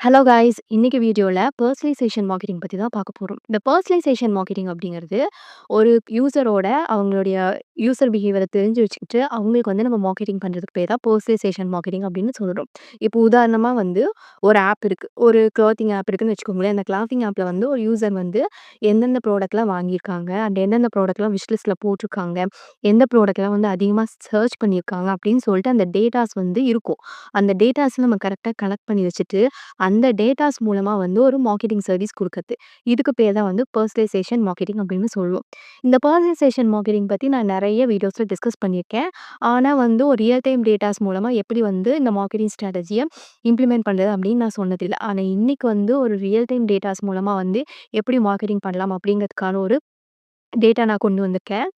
Hello guys! இன்னைக்கு வீடியோல பெர்சனலைசேஷன் marketing பத்தி தான் பார்க்க போறோம். இந்த பெர்சனலைசேஷன் மார்க்கெட்டிங் அப்படிங்கிறது, ஒரு யூசரோட அவங்களுடைய யூசர் பிஹேவியர தெரிஞ்சு வச்சுக்கிட்டு, அவங்களுக்கு வந்து நம்ம மார்க்கெட்டிங் பண்றதுக்கு பேர் தான் பெர்சனலைசேஷன் மார்க்கெட்டிங் அப்படின்னு சொல்றோம். இப்போ உதாரணமா வந்து ஒரு ஆப் இருக்கு. ஒரு கிளாத்திங் ஆப் இருக்குன்னு வச்சுக்கோங்களேன். அந்த கிளாத்திங் ஆப்ல வந்து ஒரு யூசர் வந்து எந்தெந்த ப்ராடக்ட்லாம் வாங்கியிருக்காங்க, அண்ட் எந்தெந்த ப்ராடக்ட்லாம் விஷ் லிஸ்ட்ல போட்டிருக்காங்க, எந்த ப்ராடக்ட்லாம் வந்து அதிகமா சர்ச் பண்ணியிருக்காங்க அப்படின்னு சொல்லிட்டு அந்த டேட்டாஸ் வந்து இருக்கும். அந்த டேட்டாஸ நம்ம கரெக்ட்டா கலெக்ட் பண்ணி வச்சுட்டு அந்த டேட்டாஸ் மூலமா வந்து ஒரு மார்க்கெட்டிங் சர்வீஸ் குடுக்கறது. இதுக்கு பேர் தான் வந்து பெர்சனலைசேஷன் மார்க்கெட்டிங் அப்படின்னு சொல்லுவோம். இந்த பெர்சனலைசேஷன் மார்க்கெட்டிங் பத்தி நான் நெறைய வீடியோஸ்ல டிஸ்கஸ் பண்ணியிருக்கேன். ஆனா வந்து ஒரு ரியல் டைம் டேட்டாஸ் மூலமா எப்படி வந்து இந்த மார்க்கெட்டிங் ஸ்ட்ராட்டஜிய இம்ப்ளிமெண்ட் பண்றது அப்படின்னு நான் சொன்னதில்ல. ஆனா இன்னைக்கு வந்து ஒரு ரியல் டைம் டேட்டாஸ் மூலமா வந்து எப்படி மார்க்கெட்டிங் பண்ணலாம் அப்படிங்கிறதுக்கான ஒரு டேட்டா நான் கொண்டு வந்திருக்கேன்.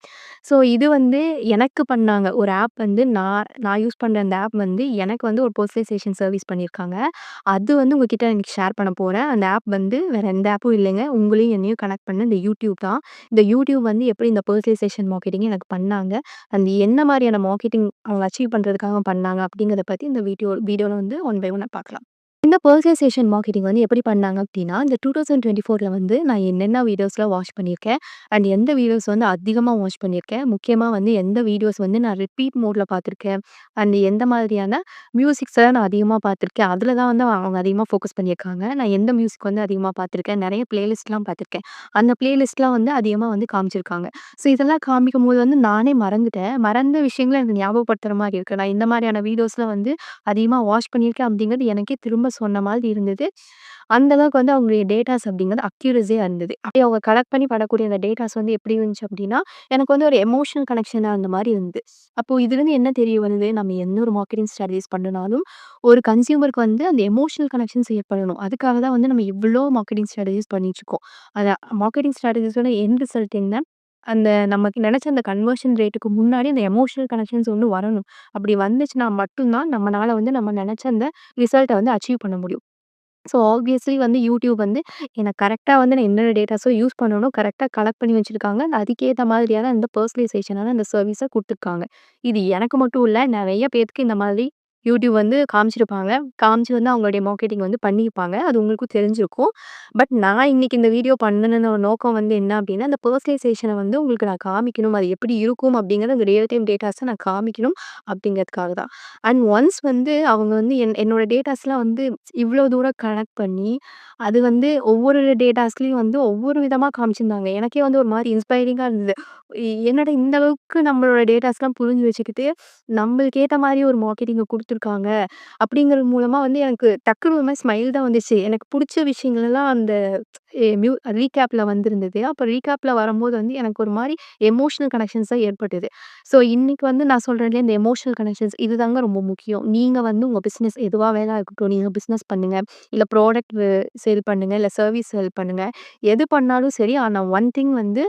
ஸோ இது வந்து எனக்கு பண்ணாங்க. ஒரு ஆப் வந்து நான் நான் யூஸ் பண்ற அந்த ஆப் வந்து எனக்கு வந்து ஒரு பெர்சனலைசேஷன் சர்வீஸ் பண்ணியிருக்காங்க. அது வந்து உங்ககிட்ட இன்னைக்கு ஷேர் பண்ண போறேன். அந்த ஆப் வந்து வேற எந்த ஆப்பும் இல்லைங்க. உங்களையும் என்னையும் கனெக்ட் பண்ண இந்த யூடியூப் தான். இந்த யூடியூப் வந்து எப்படி இந்த பெர்சனலைசேஷன் மார்க்கெட்டிங் எனக்கு பண்ணாங்க. அந்த என்ன மாரியான மார்க்கெட்டிங் அவங்க அச்சீவ் பண்றதுக்காக பண்ணாங்க அப்படிங்கிறத பத்தி இந்த வீடியோல வந்து ஒன் பை ஒன்னா பார்க்கலாம். இந்த பெர்சனலைசேஷன் மார்க்கெட்டிங் வந்து எப்படி பண்ணாங்க அப்டின்னா, இந்த 2024ல வந்து நான் என்னென்ன வீடியோஸ்லாம் வாட்ச் பண்ணியிருக்கேன், அண்ட் எந்த வீடியோஸ் வந்து அதிகமா வாட்ச் பண்ணியிருக்கேன். முக்கியமா வந்து எந்த வீடியோஸ் வந்து நான் ரிப்பீட் மோட்ல பார்த்துருக்கேன். அண்ட் எந்த மாதிரியான மியூசிக்ஸ்லாம் நான் அதிகமா பார்த்துருக்கேன். அதில தான் வந்து அவங்க அதிகமா ஃபோக்கஸ் பண்ணியிருக்காங்க. நான் எந்த மியூசிக் வந்து அதிகமா பார்த்துருக்கேன். நெறைய பிளேலிஸ்ட்லாம் பார்த்துருக்கேன். அந்த பிளேலிஸ்ட்லாம் வந்து அதிகமா வந்து காமிச்சிருக்காங்க. ஸோ இதெல்லாம் காமிக்கும்போது வந்து நானே மறந்துட்டேன். மறந்த விஷயங்கள எனக்கு ஞாபகப்படுத்துற மாரி இருக்கு. நான் இந்த மாரியான வீடியோஸ்லாம் வந்து அதிகமா வாட்ச் பண்ணியிருக்கேன் அப்படிங்கிறது எனக்கே திரும்ப சொன்ன மாதிரி இருந்தது. அந்த அளவுக்கு வந்து அவங்களுடைய டேட்டாஸ் அப்படிங்கிறது அக்யூரஸியா இருந்தது. அப்படியே அவங்க கலெக்ட் பண்ணி பண்ணக்கூடிய அந்த டேட்டாஸ் வந்து எப்படி இருந்துச்சு அப்படின்னா, எனக்கு வந்து ஒரு எமோஷனல் கனெக்ஷனா இருந்த மாரி இருந்தது. அப்போ இதுலருந்து என்ன தெரிய வருது, நம்ம எந்த ஒரு மார்க்கெட்டிங் ஸ்ட்ராட்டஜிஸ் பண்ணனாலும், ஒரு கன்சியூமருக்கு வந்து அந்த எமோஷனல் கனெக்ஷன்ஸ் ஏற்படணும். அதுக்காக தான் வந்து நம்ம இவ்ளோ மார்க்கெட்டிங் ஸ்ட்ராட்டஜிஸ் பண்ணிட்டுருக்கோம். அத மார்க்கெட்டிங் ஸ்ட்ராட்டஜிஸோட எண்ட் ரிசல்ட் என்ன? அந்த நமக்கு நெனச்ச அந்த கன்வர்ஷன் ரேட்டுக்கு முன்னாடி அந்த எமோஷனல் கனெக்ஷன்ஸ் ஒண்ணு வரணும். அப்படி வந்துச்சுன்னா மட்டும் தான் நம்மனால வந்து நம்ம நெனச்ச அந்த ரிசல்ட்ட வந்து அச்சீவ் பண்ண முடியும். ஸோ ஆப்வியஸ்லி வந்து யூடியூப் வந்து எனக்கு கரெக்ட்டா வந்து நான் என்னென்ன டேட்டாஸோ யூஸ் பண்ணனோ கரெக்ட்டா கலெக்ட் பண்ணி வச்சிருக்காங்க. அதுக்கேத்த மாதிரியான அந்த பெர்சனலைசேஷனான அந்த சர்வீஸ குடுத்துருக்காங்க. இது எனக்கு மட்டும் இல்ல. நெறைய பேத்துக்கு இந்த மாதிரி யூடியூப் வந்து காமிச்சிருப்பாங்க. காமிச்சு வந்து அவங்களுடைய மார்க்கெட்டிங் வந்து பண்ணியிருப்பாங்க. அது உங்களுக்கும் தெரிஞ்சிருக்கும். பட் நான் இன்னைக்கு இந்த வீடியோ பண்ணுன நோக்கம் வந்து என்ன அப்டின்னா, அந்த பெர்சனலைசேஷன வந்து உங்களுக்கு நான் காமிக்கணும். அது எப்படி இருக்கும் அப்படிங்கிறத அந்த ரியல் டைம் டேட்டாஸ நான் காமிக்கணும் அப்படிங்கிறதுக்காக தான். அண்ட் ஒன்ஸ் வந்து அவங்க வந்து என்னோட டேட்டாஸ்லாம் வந்து இவ்ளோ தூரம் கனெக்ட் பண்ணி, அது வந்து ஒவ்வொரு டேட்டாஸ்லயும் வந்து ஒவ்வொரு விதமா காமிச்சிருந்தாங்க. எனக்கே வந்து ஒரு மாரி இன்ஸ்பைரிங்கா இருந்தது. என்னடா இந்த அளவுக்கு நம்மளோட டேட்டாஸ்லாம் புரிஞ்சு வச்சுக்கிட்டு, நம்மளுக்கு ஏத்த மாரி ஒரு மார்க்கெட்டிங்க குடுத்துருக்காங்க. அப்படிங்கிறது மூலமா வந்து எனக்கு டக்குனு ஒரு மாரி ஸ்மைல் தான் வந்துச்சு. எனக்கு புடிச்ச விஷயங்கள் எல்லாம் அந்த ரீகேப்ல வந்திருந்தது. அப்ப ரீகேப்ல வரும்போது வந்து எனக்கு ஒரு மாரி எமோஷனல் கனெக்ஷன்ஸ் தான் ஏற்பட்டது. ஸோ இன்னைக்கு வந்து நான் சொல்றேன் இல்லையா, இந்த எமோஷனல் கனெக்ஷன்ஸ் இதுதாங்க ரொம்ப முக்கியம். நீங்க வந்து உங்க பிசினஸ் எதுவா வேணா இருக்கட்டும். நீங்க பிசினஸ் பண்ணுங்க. இல்ல ப்ராடக்ட் சேல் பண்ணுங்க. இல்ல சர்வீஸ் சேல் பண்ணுங்க. எது பண்ணாலும் சரி. ஆனா ஒன் திங் வந்து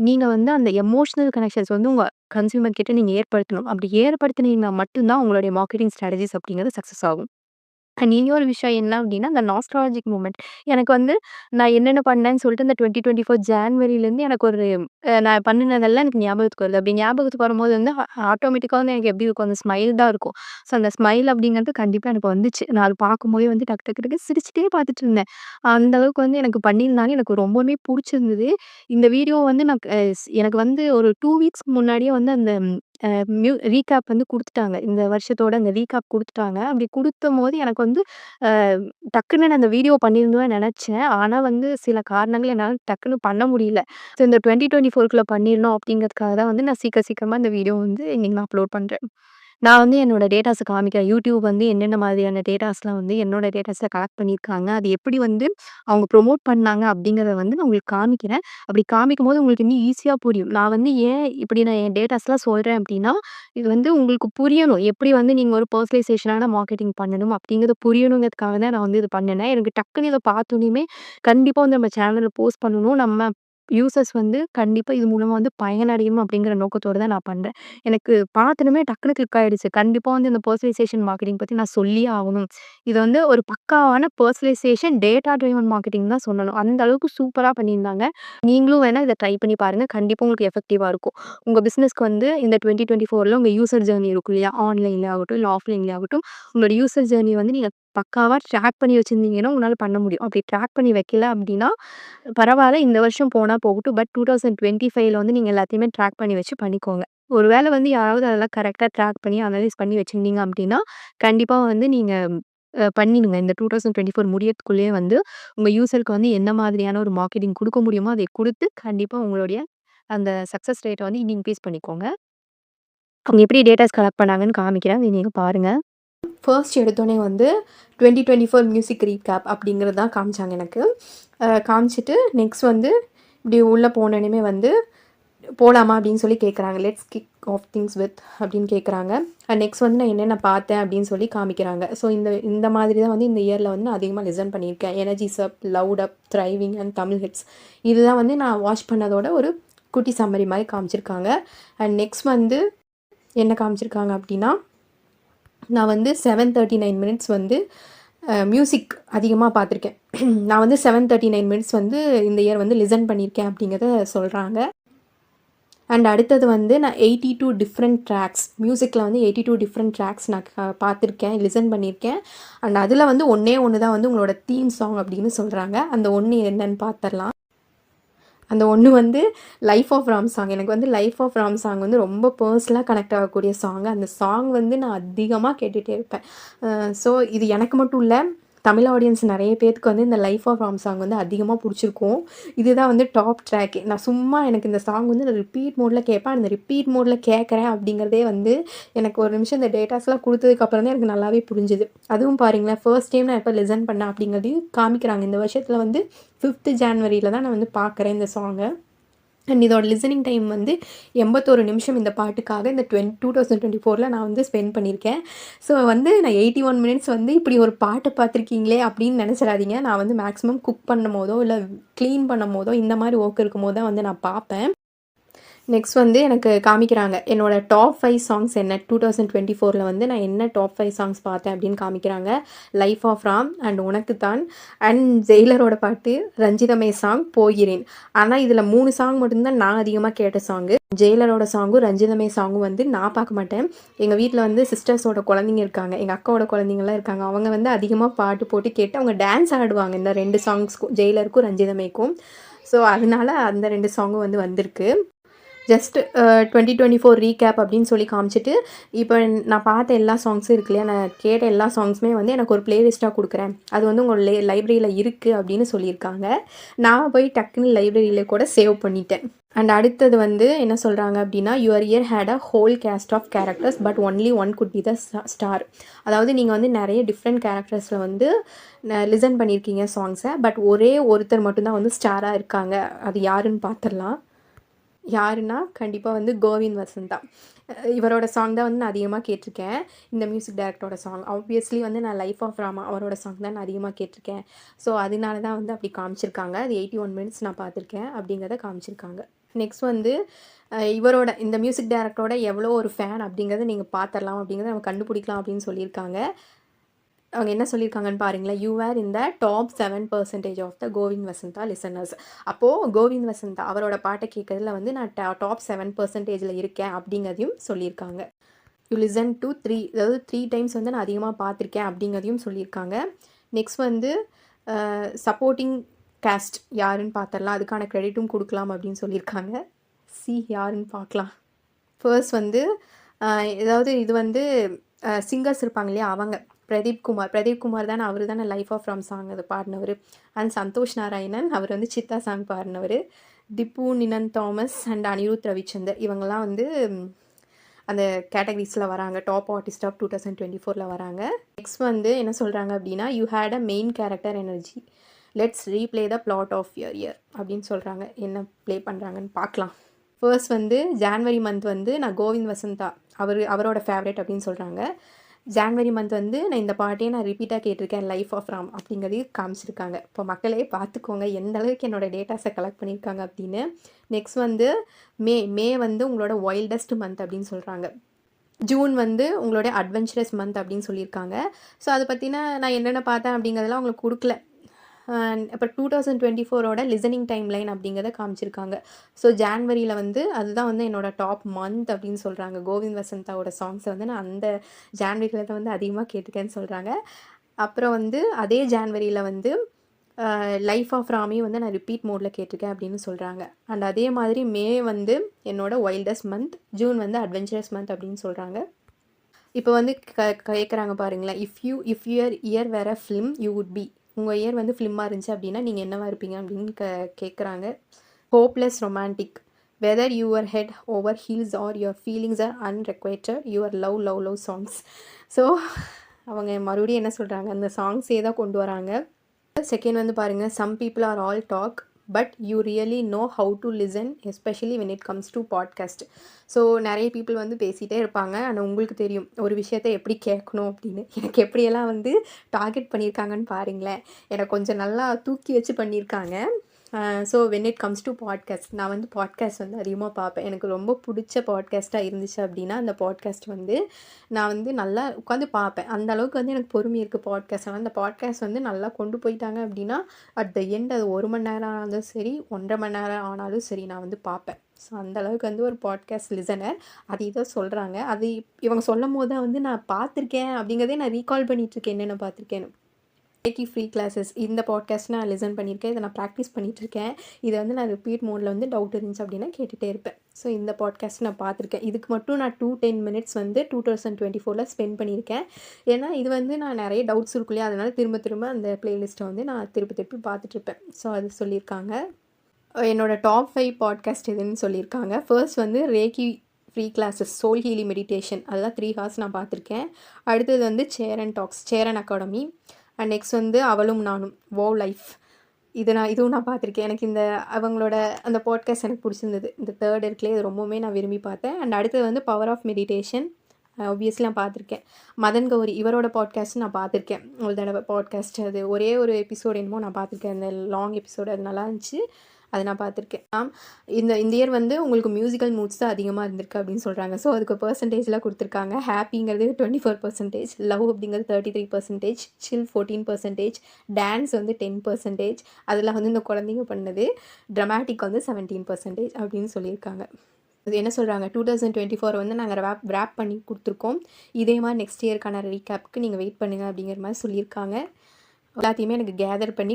நீங்க வந்து அந்த எமோஷனல் கனெக்ஷன்ஸ் வந்து உங்க கன்சியூமர் கிட்ட நீங்க ஏற்படுத்தணும். அப்படி ஏற்படுத்தினீங்கன்னா மட்டும் தான் உங்களுடைய மார்க்கெட்டிங் ஸ்ட்ராட்டஜிஸ் அப்படிங்கிறது சக்சஸ் ஆகும். அண்ட் இன்னொரு விஷயம் என்ன அப்டின்னா, அந்த நாஸ்டால்ஜிக் மூமெண்ட். எனக்கு வந்து நான் என்னென்ன பண்ணேன்னு சொல்லிட்டு இந்த 2024 ஜான்வரிலேருந்து எனக்கு ஒரு நான் பண்ணுனதெல்லாம் எனக்கு ஞாபகத்துக்கு வருது. அப்டி ஞாபகத்துக்கு வரும்போது வந்து ஆட்டோமேட்டிக்கா வந்து எனக்கு எப்டி இருக்கும்? அந்த ஸ்மைல் தான் இருக்கும். ஸோ அந்த ஸ்மைல் அப்டிங்கிறது கண்டிப்பா எனக்கு வந்துச்சு. நான் அது பார்க்கும்போதே வந்து டக்கு டக்கு டக்குன்னு சிரிச்சுட்டே பார்த்துட்டுருந்தேன். அந்த அளவுக்கு வந்து எனக்கு பண்ணியிருந்தாங்க. எனக்கு ரொம்பவுமே புடிச்சிருந்தது. இந்த வீடியோ வந்து நான் எனக்கு வந்து ஒரு 2 வீக்ஸ்க்கு முன்னாடியே வந்து அந்த அ ரீகேப் வந்து குடுத்துட்டாங்க. இந்த வருஷத்தோட அந்த ரீகேப் குடுத்துட்டாங்க. அப்படி குடுத்தம்போது எனக்கு வந்து அ டக்குன்னு நான் அந்த வீடியோ பண்ணியிருந்தோம்னு நெனச்சேன். ஆனா வந்து சில காரணங்கள் என்னால டக்குன்னு பண்ண முடியல. ஸோ இந்த 2024க்குள்ள பண்ணிரணும் அப்படிங்கிறதுக்காக தான் வந்து நான் சீக்கிரமா இந்த வீடியோ வந்து இன்னைக்கு நான் அப்லோட் பண்றேன். நான் வந்து என்னோட டேட்டாஸ காமிக்கிறேன். யூடியூப் வந்து என்னென்ன மாதிரியான டேட்டாஸ்லாம் வந்து என்னோட டேட்டாஸ கலெக்ட் பண்ணியிருக்காங்க. அது எப்படி வந்து அவங்க ப்ரொமோட் பண்ணாங்க அப்படிங்கிறத வந்து நான் உங்களுக்கு காமிக்கிறேன். அப்படி காமிக்கும்போது உங்களுக்கு இன்னும் ஈஸியா புரியும். நான் வந்து ஏன் இப்படி நான் என் டேட்டாஸ்லாம் சொல்றேன் அப்படின்னா, இது வந்து உங்களுக்கு புரியணும். எப்படி வந்து நீங்க ஒரு பெர்சனலைசேஷனான மார்க்கெட்டிங் பண்ணணும் அப்படிங்கிறது புரியணுங்கிறதுக்காக தான் நான் வந்து இது பண்ணுனேன். எனக்கு டக்குனு இத பார்த்தோனயுமே கண்டிப்பா வந்து நம்ம சேனல்ல போஸ்ட் பண்ணணும். நம்ம யூசர்ஸ் வந்து கண்டிப்பா இது மூலமா வந்து பயனடையணும் அப்படிங்கிற நோக்கத்தோட தான் நான் பண்றேன். எனக்கு பார்த்ததுமே டக்குனு கிளிக் ஆயிடுச்சு. கண்டிப்பா வந்து இந்த பெர்சனலைசேஷன் மார்க்கெட்டிங் பத்தி நான் சொல்லியே ஆகணும். இது வந்து ஒரு பக்காவான பெர்சனலைசேஷன் டேட்டா டிரைவன் மார்க்கெட்டிங் தான் சொல்லணும். அந்த அளவுக்கு சூப்பரா பண்ணியிருந்தாங்க. நீங்களும் வேணா இத ட்ரை பண்ணி பாருங்க. கண்டிப்பா உங்களுக்கு எஃபெக்டிவா இருக்கும். உங்க பிசினஸ்க்கு வந்து இந்த 2024ல உங்க யூசர் ஜர்னி இருக்கும் இல்லையா? ஆன்லைன்ல ஆகட்டும், இல்ல ஆஃப்லைன்ல ஆகட்டும். உங்களோட யூசர் ஜர்னி வந்து நீங்க பக்காவா ட்ராக் பண்ணி வச்சிருந்தீங்கன்னா, உங்களால பண்ண முடியும். அப்படி ட்ராக் பண்ணி வைக்கல அப்படின்னா, பரவால்ல இந்த வருஷம் போனா போகட்டும். பட் 2025ல வந்து நீங்க எல்லாத்தையுமே ட்ராக் பண்ணி வச்சு பண்ணிக்கோங்க. ஒரு வேள வந்து யாராவது அதெல்லாம் கரெக்ட்டா ட்ராக் பண்ணி, அனலைஸ் பண்ணி வச்சிருந்தீங்க அப்படின்னா, கண்டிப்பா வந்து நீங்க பண்ணிடுங்க. இந்த 2024 முடியறதுக்குள்ளயே வந்து உங்க யூசருக்கு வந்து என்ன மாதிரியான ஒரு மார்க்கெட்டிங் குடுக்க முடியுமோ, அதை குடுத்து கண்டிப்பா உங்களுடைய அந்த சக்சஸ் ரேட்ட வந்து இன்கிரீஸ் பண்ணிக்கோங்க. அவங்க எப்படி டேட்டாஸ் கலெக்ட் பண்ணாங்கன்னு காமிக்கிறேன். அத நீங்க பாருங்க. ஃபர்ஸ்ட் எடுத்தோனே வந்து 2024 மியூசிக் ரீகேப் அப்படிங்கிறது தான் காமிச்சாங்க எனக்கு. காமிச்சிட்டு நெக்ஸ்ட் வந்து இப்படி உள்ள போனோனேமே வந்து போலாமா அப்படின்னு சொல்லி கேட்குறாங்க. Let's kick of things with அப்படின்னு கேட்குறாங்க. நெக்ஸ்ட் வந்து நான் என்னென்ன பார்த்தேன் அப்படின்னு சொல்லி காமிக்கிறாங்க. ஸோ இந்த இந்த மாதிரி தான் வந்து இந்த இயரில் வந்து நான் அதிகமாக லிசன் பண்ணியிருக்கேன். Energies up, loud up, thriving and Tamil hits. இதுதான் வந்து நான் வாட்ச் பண்ணதோட ஒரு குட்டி சம்மரி மாதிரி காமிச்சிருக்காங்க. அண்ட் நெக்ஸ்ட் வந்து என்ன காமிச்சிருக்காங்க அப்படின்னா, நான் வந்து 739 மினிட்ஸ் வந்து மியூசிக் அதிகமாக பார்த்துருக்கேன். நான் வந்து 739 மினிட்ஸ் வந்து இந்த இயர் வந்து லிசன் பண்ணியிருக்கேன் அப்படிங்கிறத சொல்கிறாங்க. அண்ட் அடுத்தது வந்து நான் 82 டிஃப்ரெண்ட் ட்ராக்ஸ் மியூசிக்கில் வந்து 82 டிஃப்ரெண்ட் ட்ராக்ஸ் நான் பார்த்துருக்கேன், லிசன் பண்ணியிருக்கேன். அண்ட் அதில் வந்து ஒன்றே ஒன்று தான் வந்து உங்களோட தீம் சாங் அப்படின்னு சொல்கிறாங்க. அந்த ஒன்று என்னன்னு பார்த்துடலாம். அந்த ஒன்று வந்து லைஃப் ஆஃப் ராம் சாங். எனக்கு வந்து லைஃப் ஆஃப் ராம் சாங் வந்து ரொம்ப பர்சனலாக கனெக்ட் ஆகக்கூடிய சாங். அந்த சாங் வந்து நான் அதிகமாக கேட்டுகிட்டே இருப்பேன். ஸோ இது எனக்கு மட்டும் இல்லை, தமிழ் ஆடியன்ஸ் நிறைய பேருக்கு வந்து இந்த லைஃப் ஆஃப் ராம் சாங் வந்து அதிகமாக பிடிச்சிருக்கும். இதுதான் வந்து டாப் ட்ராக்கே. நான் சும்மா எனக்கு இந்த சாங் வந்து நான் ரிப்பீட் மோடில் கேட்பேன். அந்த ரிப்பீட் மோடில் கேட்குறேன் அப்படிங்கிறதே வந்து எனக்கு ஒரு நிமிஷம் இந்த டேட்டாஸ்லாம் கொடுத்ததுக்கப்புறம் தான் எனக்கு நல்லாவே புரிஞ்சுது. அதுவும் பாருங்களேன், ஃபர்ஸ்ட் டைம் நான் எப்போ லிசன் பண்ணேன் அப்படிங்கிறதையும் காமிக்கிறாங்க. இந்த வருஷத்தில் வந்து 5th ஜான்வரியில் தான் நான் வந்து பார்க்குறேன் இந்த சாங்கை. அண்ட் இதோட லிசனிங் டைம் வந்து 81 நிமிஷம் இந்த பாட்டுக்காக இந்த 2024ல் நான் வந்து ஸ்பெண்ட் பண்ணியிருக்கேன். ஸோ வந்து நான் 81 மினிட்ஸ் வந்து இப்படி ஒரு பாட்டை பார்த்துருக்கீங்களே அப்படின்னு நினச்சிடாதீங்க. நான் வந்து மேக்ஸிமம் குக் பண்ணும் போதோ இல்லை க்ளீன் பண்ணும் போதோ இந்த மாதிரி ஒர்க் இருக்கும் போது தான் வந்து நான் பார்ப்பேன். நெக்ஸ்ட் வந்து எனக்கு காமிக்கிறாங்க என்னோடய டாப் 5 சாங்ஸ் என்ன 2024ல் வந்து நான் என்ன டாப் 5 சாங்ஸ் பார்த்தேன் அப்படின்னு காமிக்கிறாங்க. லைஃப் ஆஃப் ராம் அண்ட் உனக்கு தான் அண்ட் ஜெயிலரோட பாட்டு, ரஞ்சிதமே சாங், போகிறேன். ஆனால் இதில் 3 சாங் மட்டும்தான் நான் அதிகமாக கேட்ட சாங்கு. ஜெயிலரோட சாங்கும் ரஞ்சிதமே சாங்கும் வந்து நான் பார்க்க மாட்டேன். எங்கள் வீட்டில் வந்து சிஸ்டர்ஸோட குழந்தைங்க இருக்காங்க, எங்கள் அக்காவோட குழந்தைங்களாம் இருக்காங்க. அவங்க வந்து அதிகமாக பாட்டு போட்டு கேட்டு அவங்க டான்ஸ் ஆடுவாங்க இந்த 2 சாங்ஸ்க்கும், ஜெயிலருக்கும் ரஞ்சிதமேக்கும். ஸோ அதனால அந்த 2 சாங்கும் வந்து வந்திருக்கு. ஜஸ்ட் 2024 ரீகேப் அப்படின்னு சொல்லி காமிச்சிட்டு, இப்போ நான் பார்த்த எல்லா சாங்ஸும் இருக்கு இல்லையா, நான் கேட்ட எல்லா சாங்ஸுமே வந்து எனக்கு ஒரு பிளேலிஸ்ட்டாக கொடுக்குறேன், அது வந்து உங்கள் லைப்ரரியில் இருக்குது அப்படின்னு சொல்லியிருக்காங்க. நான் போய் டக்குன்னு லைப்ரரியில் கூட சேவ் பண்ணிட்டேன். அண்ட் அடுத்தது வந்து என்ன சொல்கிறாங்க அப்படின்னா, your year had a whole cast of characters but only one could be the star. அதாவது நீங்கள் வந்து நிறைய டிஃப்ரெண்ட் கேரக்டர்ஸில் வந்து லிசன் பண்ணியிருக்கீங்க சாங்ஸை, பட் ஒரே ஒருத்தர் மட்டும்தான் வந்து ஸ்டாராக இருக்காங்க. அது யாருன்னு பார்த்துடலாம். யாருன்னா கண்டிப்பாக வந்து கோவிந்த் வசந்தா. இவரோட சாங் தான் வந்து நான் அதிகமாக கேட்டிருக்கேன். இந்த மியூசிக் டைரக்டரோட சாங் ஆப்வியஸ்லி வந்து நான் லைஃப் ஆஃப் ராமா அவரோட சாங் தான் நான் அதிகமாக கேட்டிருக்கேன். ஸோ அதனால தான் வந்து அப்படி காமிச்சிருக்காங்க. அது 81 மினிட்ஸ் நான் பார்த்துருக்கேன் அப்படிங்கிறத காமிச்சிருக்காங்க. நெக்ஸ்ட் வந்து இவரோட இந்த மியூசிக் டைரக்டரோட எவ்வளோ ஒரு ஃபேன் அப்படிங்கிறத நீங்கள் பார்த்துடலாம், அப்படிங்கிறத நம்ம கண்டுபிடிக்கலாம் அப்படின்னு சொல்லியிருக்காங்க. அவங்க என்ன சொல்லியிருக்காங்கன்னு பாருங்களேன். You are in the top 7% of the Govind Vasantha listeners. அப்போது கோவிந்த் வசந்தா அவரோட பாட்டை கேட்கறதுல வந்து நான் டாப் 7%ல் இருக்கேன் அப்படிங்கிறதையும் சொல்லியிருக்காங்க. யூ லிசன் டு 3, அதாவது 3 டைம்ஸ் வந்து நான் அதிகமாக பார்த்துருக்கேன் அப்படிங்கிறதையும் சொல்லியிருக்காங்க. நெக்ஸ்ட் வந்து சப்போர்ட்டிங் கேஸ்ட் யாருன்னு பார்த்துடலாம், அதுக்கான க்ரெடிட்டும் கொடுக்கலாம் அப்படின்னு சொல்லியிருக்காங்க. யாருன்னு பார்க்கலாம். ஃபர்ஸ்ட் வந்து ஏதாவது இது வந்து சிங்கர்ஸ் இருப்பாங்க இல்லையா, அவங்க பிரதீப் குமார் தானே, அவர் தானே லைஃப் ஆஃப் ராம் சாங் அது பாடினவர். அண்ட் சந்தோஷ் நாராயணன், அவர் வந்து சித்தா சாங் பாடினவர். திப்பு நினன் தாமஸ் அண்ட் அனிருத் ரவிச்சந்தர், இவங்கெல்லாம் வந்து அந்த கேட்டகரிஸில் வராங்க, டாப் ஆர்டிஸ்ட் ஆஃப் 2024ல் வராங்க. நெக்ஸ்ட் வந்து என்ன சொல்கிறாங்க அப்படின்னா, you had a main character energy, let's replay the plot of your year அப்படின்னு சொல்கிறாங்க. என்ன ப்ளே பண்ணுறாங்கன்னு பார்க்கலாம். ஃபர்ஸ்ட் வந்து ஜான்வரி மந்த் வந்து நான் கோவிந்த் வசந்தா அவரோட ஃபேவரட் அப்படின்னு சொல்கிறாங்க. ஜான்வரி மந்த் வந்து நான் இந்த பாட்டையே நான் ரிப்பீட்டாக கேட்டிருக்கேன், லைஃப் ஆஃப் ராம் அப்படிங்கிறதையும் காமிச்சிருக்காங்க. இப்போ மக்களே பார்த்துக்கோங்க எந்த அளவுக்கு என்னோடய டேட்டாஸை கலெக்ட் பண்ணியிருக்காங்க அப்படின்னு. நெக்ஸ்ட் வந்து மே வந்து உங்களோட வைல்டஸ்ட் மந்த் அப்படின்னு சொல்கிறாங்க. ஜூன் வந்து உங்களோட அட்வென்ச்சரஸ் மந்த் அப்படின்னு சொல்லியிருக்காங்க. ஸோ அதை பற்றின நான் என்னென்ன பார்த்தேன் அப்படிங்கிறதெல்லாம் உங்களுக்கு கொடுக்கல. இப்போ 2024ஓட லிசனிங் டைம் லைன் அப்படிங்கிறத காமிச்சிருக்காங்க. ஸோ ஜான்வரியில் வந்து அதுதான் வந்து என்னோடய டாப் மந்த் அப்படின்னு சொல்கிறாங்க. கோவிந்த் வசந்தாவோட சாங்ஸை வந்து நான் அந்த ஜான்வரியில் தான் வந்து அதிகமாக கேட்டிருக்கேன்னு சொல்கிறாங்க. அப்புறம் வந்து அதே ஜான்வரியில வந்து லைஃப் ஆஃப் ராமி வந்து நான் ரிப்பீட் மோடில் கேட்டிருக்கேன் அப்படின்னு சொல்கிறாங்க. அண்ட் அதே மாதிரி மே வந்து என்னோட வைல்டஸ்ட் மந்த், ஜூன் வந்து அட்வென்ச்சரஸ் மந்த் அப்படின்னு சொல்கிறாங்க. இப்போ வந்து கேட்குறாங்க பாருங்களேன், if your year were a film you would be, உங்கள் இயர் வந்து ஃபிலிமாக இருந்துச்சு அப்படின்னா நீங்கள் என்னவா இருப்பீங்க அப்படின்னு கேட்குறாங்க. Hopeless romantic, whether your head over heels or your feelings are unrequited your love love love songs. So அவங்க மறுபடியும் என்ன சொல்கிறாங்க, அந்த சாங்ஸே தான் கொண்டு வராங்க. செகண்ட் வந்து பாருங்கள், some people are all talk but you really know how to listen especially when it comes to podcast. So நிறைய பீப்புள் வந்து பேசிகிட்டே இருப்பாங்க, ஆனால் உங்களுக்கு தெரியும் ஒரு விஷயத்தை எப்படி கேட்கணும் அப்படின்னு. எனக்கு எப்படியெல்லாம் வந்து டார்கெட் பண்ணியிருக்காங்கன்னு பாருங்களேன். எனக்கு கொஞ்சம் நல்லா தூக்கி வச்சு பண்ணியிருக்காங்க. So when it comes to podcast, நான் வந்து பாட்காஸ்ட் வந்து அதிகமாக பார்ப்பேன். எனக்கு ரொம்ப பிடிச்ச பாட்காஸ்ட்டாக இருந்துச்சு அப்படின்னா அந்த பாட்காஸ்ட் வந்து நான் வந்து நல்லா உட்காந்து பார்ப்பேன். அந்த அளவுக்கு வந்து எனக்கு பொறுமை இருக்குது பாட்காஸ்ட். ஆனால் அந்த பாட்காஸ்ட் வந்து நல்லா கொண்டு போயிட்டாங்க அப்படின்னா அட் த எண்ட் அது 1 மணி நேரம் ஆனாலும் சரி, 1.5 மணி நேரம் ஆனாலும் சரி, நான் வந்து பார்ப்பேன். ஸோ அந்தளவுக்கு வந்து ஒரு பாட்காஸ்ட் லிசனர். அது இதை சொல்கிறாங்க. அது இவங்க சொல்லும் போது தான் வந்து நான் பார்த்துருக்கேன் அப்படிங்கிறதே நான் ரீகால் பண்ணிகிட்ருக்கேன், என்னென்ன பார்த்துருக்கேன்னு. ரேக்கி ஃப்ரீ கிளாஸஸ், இந்த பாட்காஸ்ட் நான் லிசன் பண்ணியிருக்கேன். இதை நான் ப்ராக்டிஸ் பண்ணிகிட்ருக்கேன். இதை வந்து நான் ரிப்பீட் மோடில் வந்து டவுட் இருந்துச்சு அப்படின்னா கேட்டுகிட்டே இருப்பேன். ஸோ இந்த பாட்காஸ்ட் நான் பார்த்துருக்கேன். இதுக்கு மட்டும் நான் 10 மினிட்ஸ் வந்து 2024 ஸ்பெண்ட் பண்ணியிருக்கேன். ஏன்னா இது வந்து நான் நிறைய டவுட்ஸ் இருக்கும் இல்லையா, அதனால் திரும்ப அந்த ப்ளேலிஸ்ட்டை வந்து நான் திருப்பி பார்த்துட்ருப்பேன். ஸோ அது சொல்லியிருக்காங்க. என்னோட டாப் 5 பாட்காஸ்ட் எதுன்னு சொல்லியிருக்காங்க. ஃபர்ஸ்ட் வந்து reiki free classes, soul healing meditation, அதெல்லாம் 3 ஹார்ஸ் நான் பார்த்துருக்கேன். அடுத்தது வந்து chair and talks, chair and academy. And next வந்து அவளும் நானும், வோ லைஃப், இதுவும் நான் பார்த்துருக்கேன். எனக்கு இந்த அவங்களோட அந்த பாட்காஸ்ட் எனக்கு பிடிச்சிருந்தது. இந்த தேர்ட் இருக்குல்லையே, இது ரொம்பவுமே நான் விரும்பி பார்த்தேன். அண்ட் அடுத்தது வந்து பவர் ஆஃப் மெடிடேஷன், ஆப்வியஸ்லி நான் பார்த்துருக்கேன். மதன் கௌரி, இவரோட பாட்காஸ்ட் நான் பார்த்துருக்கேன் ஒரு தடவை. பாட்காஸ்ட் அது ஒரே ஒரு எபிசோடு என்னமோ நான் பார்த்துருக்கேன், அந்த லாங் எபிசோடு, அது நல்லா இருந்துச்சு, அது நான் பார்த்துருக்கேன். இந்த இயர் வந்து உங்களுக்கு மியூசிக்கல் மூட்ஸ் தான் அதிகமாக இருந்திருக்கு அப்படின்னு சொல்கிறாங்க. ஸோ அதுக்கு பர்சன்டேஜ்லாம் கொடுத்துருக்காங்க. ஹாப்பிங்கிறது 24%, லவ் அப்படிங்கிறது 33%, சில் 14%, டான்ஸ் வந்து 10%, அதில் வந்து இந்த குழந்தைங்க பண்ணது, ட்ரமாட்டிக் வந்து 17% அப்படின்னு சொல்லியிருக்காங்க. இது என்ன சொல்கிறாங்க, 2024 வந்து நாங்கள் ரேப் பண்ணி கொடுத்துருக்கோம். இதே மாதிரி நெக்ஸ்ட் இயர்க்கான ரீகேப்புக்கு நீங்கள் வெயிட் பண்ணுங்கள் அப்படிங்கிற மாதிரி சொல்லியிருக்காங்க. எல்லாத்தையுமே எனக்கு கேதர் பண்ணி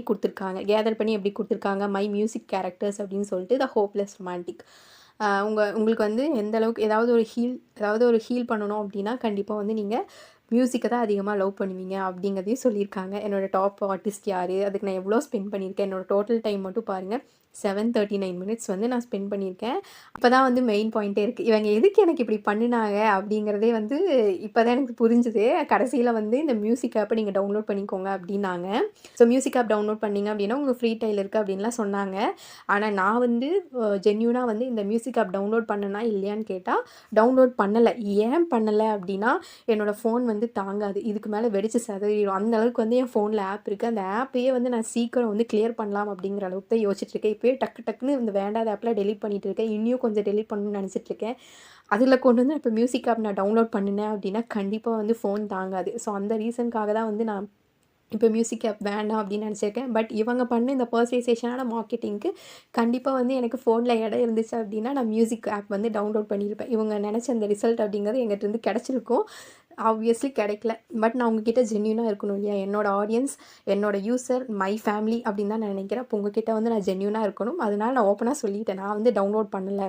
எப்படி கொடுத்துருக்காங்க, மை மியூசிக் கேரக்டர்ஸ் அப்படின்னு சொல்லிட்டு த ஹோப்லெஸ் ரொமான்டிக். உங்களுக்கு வந்து எந்த அளவுக்கு ஏதாவது ஒரு ஹீல் பண்ணணும் அப்படின்னா கண்டிப்பாக வந்து நீங்கள் மியூசிக்கை தான் அதிகமாக லவ் பண்ணுவீங்க அப்படிங்கிறதையும் சொல்லியிருக்காங்க. என்னோடய டாப் ஆர்டிஸ்ட் யார், அதுக்கு நான் எவ்வளோ ஸ்பெண்ட் பண்ணியிருக்கேன், என்னோடய டோட்டல் டைம் மட்டும் பாருங்கள், 739 மினிட்ஸ் வந்து நான் ஸ்பெண்ட் பண்ணியிருக்கேன். இப்போ தான் வந்து மெயின் பாயிண்ட்டே இருக்குது. இவங்க எதுக்கு எனக்கு இப்படி பண்ணினாங்க அப்படிங்கிறதே வந்து இப்போ தான் எனக்கு புரிஞ்சுது. கடைசியில் வந்து இந்த மியூசிக் ஆப்பை நீங்கள் டவுன்லோட் பண்ணிக்கோங்க அப்படின்னாங்க. ஸோ மியூசிக் ஆப் டவுன்லோட் பண்ணிங்க அப்படின்னா உங்கள் ஃப்ரீ டைல் இருக்குது அப்படின்லாம் சொன்னாங்க. ஆனால் நான் வந்து ஜென்யூனாக வந்து இந்த மியூசிக் ஆப் டவுன்லோட் பண்ணனா இல்லையான்னு கேட்டால் டவுன்லோட் பண்ணலை. ஏன் பண்ணலை அப்படின்னா என்னோடய ஃபோன் வந்து தாங்காது, இதுக்கு மேலே வெடிச்சு சதறிடும். அந்த அளவுக்கு வந்து என் ஃபோனில் ஆப் இருக்குது. அந்த ஆப்பையே வந்து நான் சீக்கிரம் வந்து கிளியர் பண்ணலாம் அப்படிங்கிற அளவுக்கு தான் யோசிச்சுட்ருக்கேன். இப்போயே டக்குன்னு இந்த வேண்டாத ஆப்பில் டெலிட் பண்ணிகிட்டு இருக்கேன். இன்னும் கொஞ்சம் டெலிட் பண்ணணும்னு நினச்சிட்ருக்கேன். அதில் கொண்டு வந்து இப்போ மியூசிக் ஆப் நான் டவுன்லோட் பண்ணினேன் அப்படின்னா கண்டிப்பாக வந்து ஃபோன் தாங்காது. ஸோ அந்த ரீசனுக்காக தான் வந்து நான் இப்போ மியூசிக் ஆப் வேண்டாம் அப்படின்னு நினச்சிருக்கேன். பட் இவங்க பண்ண இந்த பர்சனலைசேஷனான மார்க்கெட்டிங்க்கு கண்டிப்பாக வந்து எனக்கு ஃபோனில் இடம் இருந்துச்சு அப்படின்னா நான் மியூசிக் ஆப் வந்து டவுன்லோட் பண்ணியிருப்பேன். இவங்க நினச்ச அந்த ரிசல்ட் அப்படிங்கிறது எங்கிட்ட இருந்து கிடச்சிருக்கும். ஆப்வியஸ்லி கிடைக்கல. பட் நான் உங்ககிட்ட ஜென்யூனாக இருக்கணும் இல்லையா, என்னோடய ஆடியன்ஸ், என்னோடய யூசர், மை ஃபேமிலி அப்படின்னு தான் நான் நினைக்கிறேன். அப்போ உங்ககிட்ட வந்து நான் ஜென்யூனாக இருக்கணும். அதனால் நான் ஓப்பனாக சொல்லிட்டேன், நான் வந்து டவுன்லோட் பண்ணலை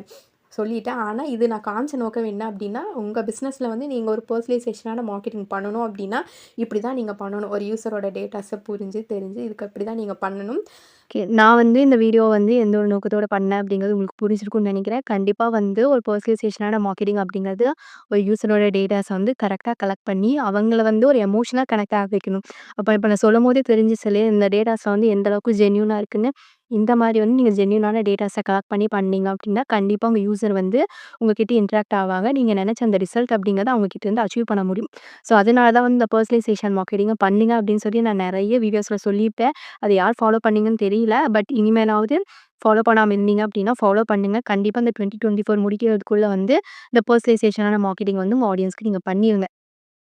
சொல்லிட்டேன். ஆனால் இது நான் காமிச்ச நோக்கம் என்ன அப்படின்னா, உங்கள் பிஸ்னஸில் வந்து நீங்கள் ஒரு பர்சனலைசேஷனான மார்க்கெட்டிங் பண்ணணும் அப்படின்னா இப்படி தான் நீங்கள் பண்ணணும். ஒரு யூசரோட டேட்டாஸை தெரிஞ்சு இதுக்கு அப்படி தான் நீங்கள் பண்ணணும். ஓகே. நான் வந்து இந்த வீடியோ வந்து எந்த ஒரு நோக்கத்தோட பண்ணேன் அப்படிங்கிறது உங்களுக்கு புரிஞ்சிருக்கும்னு நினைக்கிறேன். கண்டிப்பா வந்து ஒரு பர்சனலைசேஷனான மார்க்கெட்டிங் அப்படிங்கிறது ஒரு யூசரோட டேட்டாஸ வந்து கரெக்ட்டா கலெக்ட் பண்ணி, அவங்கள வந்து ஒரு எமோஷனலா கனெக்ட் ஆக வைக்கணும். இப்ப நான் சொல்லும்போதே தெரிஞ்சுச்சு இல்லையா, இந்த டேட்டாஸ்ல வந்து எந்த அளவுக்கு ஜென்யூனா இருக்குன்னு. இந்த மாரி வந்து நீங்க ஜென்யூனான டேட்டாஸ கலெக்ட் பண்ணீங்க அப்படின்னா, கண்டிப்பா உங்க யூசர் வந்து உங்ககிட்ட இன்டராக்ட் ஆவாங்க. நீங்க நெனச்ச அந்த ரிசல்ட் அப்படிங்கிறத அவங்க கிட்ட இருந்து அச்சீவ் பண்ண முடியும். ஸோ, அதனால தான் வந்து இந்த பர்சனலைசேஷன் மார்க்கெட்டிங்க பண்ணுங்க அப்படின்னு சொல்லி நான் நெறைய வீடியோஸ்ல சொல்லியிருப்பேன். அத யார் ஃபாலோ பண்ணீங்கன்னு தெரியல. பட் இனிமேலாவது ஃபாலோ பண்ணாம இருந்தீங்க அப்படின்னா, ஃபாலோ பண்ணுங்க. கண்டிப்பா இந்த 2024 முடிக்கிறதுக்குள்ள வந்து இந்த பர்சனலைசேஷனான மார்க்கெட்டிங் வந்து உங்க ஆடியன்ஸ்க்கு நீங்க பண்ணிருங்க.